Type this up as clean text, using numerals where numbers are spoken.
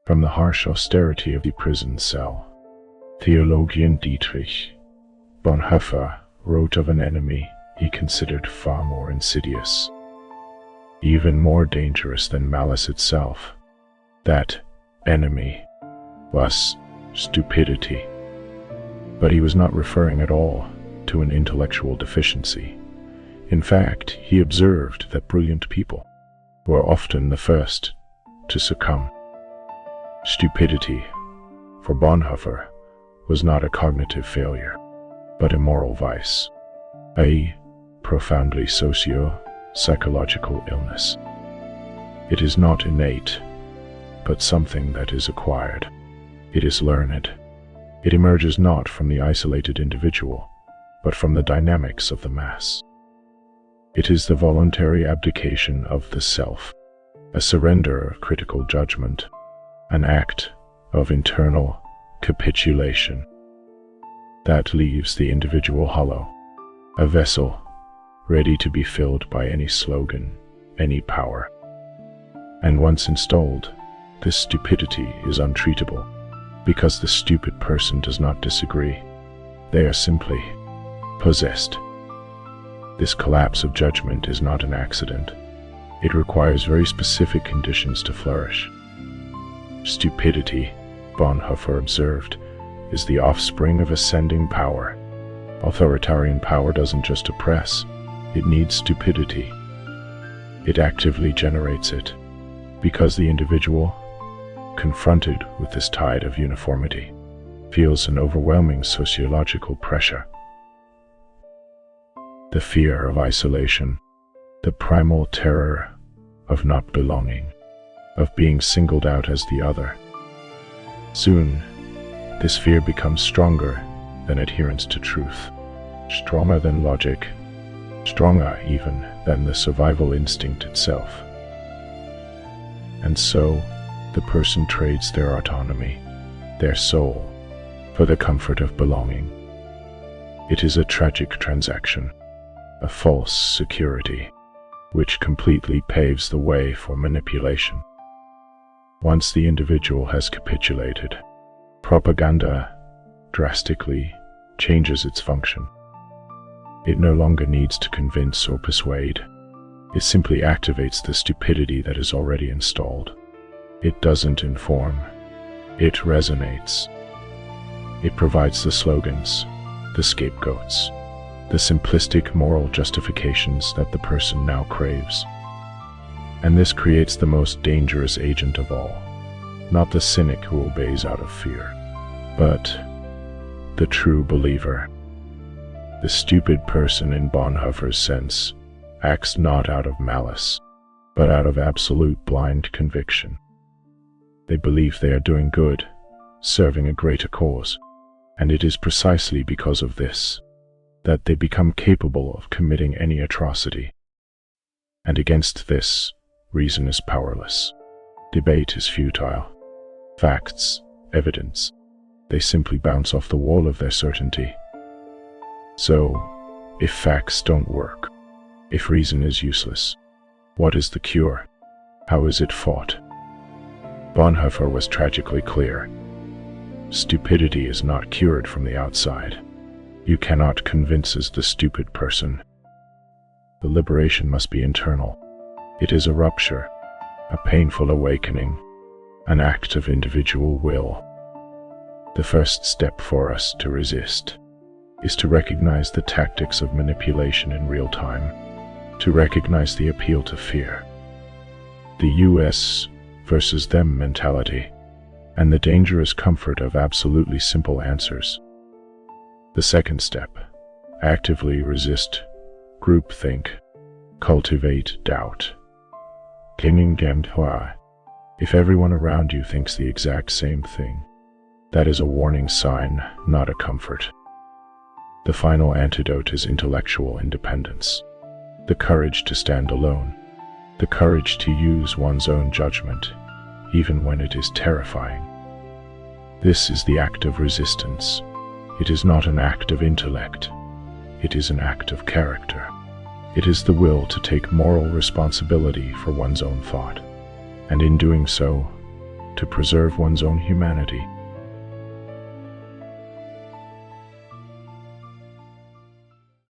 From the harsh austerity of the prison cell, theologian Dietrich Bonhoeffer wrote of an enemy he considered far more insidious, even more dangerous than malice itself. That enemy was stupidity. But he was not referring at all to an intellectual deficiency. In fact, he observed that brilliant people were often the first to succumb. Stupidity, for Bonhoeffer, was not a cognitive failure, but a moral vice, a profoundly socio-psychological illness. It is not innate, but something that is acquired. It is learned. It emerges not from the isolated individual, but from the dynamics of the mass. It is the voluntary abdication of the self, a surrender of critical judgment, an act of internal capitulation that leaves the individual hollow, a vessel ready to be filled by any slogan, any power. And once installed, this stupidity is untreatable, because the stupid person does not disagree. They are simply possessed. This collapse of judgment is not an accident. It requires very specific conditions to flourish. Stupidity, Bonhoeffer observed, is the offspring of ascending power. Authoritarian power doesn't just oppress, it needs stupidity. It actively generates it, because the individual, confronted with this tide of uniformity, feels an overwhelming sociological pressure. The fear of isolation, the primal terror of not belonging, of being singled out as the other. Soon, this fear becomes stronger than adherence to truth, stronger than logic, stronger even than the survival instinct itself. And so, the person trades their autonomy, their soul, for the comfort of belonging. It is a tragic transaction, a false security, which completely paves the way for manipulation. Once the individual has capitulated, propaganda drastically changes its function. It no longer needs to convince or persuade. It simply activates the stupidity that is already installed. It doesn't inform, it resonates. It provides the slogans, the scapegoats, the simplistic moral justifications that the person now craves. And this creates the most dangerous agent of all, not the cynic who obeys out of fear, but the true believer. The stupid person in Bonhoeffer's sense acts not out of malice, but out of absolute blind conviction. They believe they are doing good, serving a greater cause, and it is precisely because of this that they become capable of committing any atrocity. And against this, reason is powerless. Debate is futile. Facts, evidence, they simply bounce off the wall of their certainty. So, if facts don't work, if reason is useless, what is the cure? How is it fought? Bonhoeffer was tragically clear. Stupidity is not cured from the outside. You cannot convince the stupid person. The liberation must be internal. It is a rupture, a painful awakening, an act of individual will. The first step for us to resist is to recognize the tactics of manipulation in real time, to recognize the appeal to fear, the US versus them mentality, and the dangerous comfort of absolutely simple answers. The second step, actively resist groupthink, cultivate doubt. If everyone around you thinks the exact same thing, that is a warning sign, not a comfort. The final antidote is intellectual independence, the courage to stand alone, the courage to use one's own judgment, even when it is terrifying. This is the act of resistance. It is not an act of intellect. It is an act of character. It is the will to take moral responsibility for one's own thought, and in doing so, to preserve one's own humanity.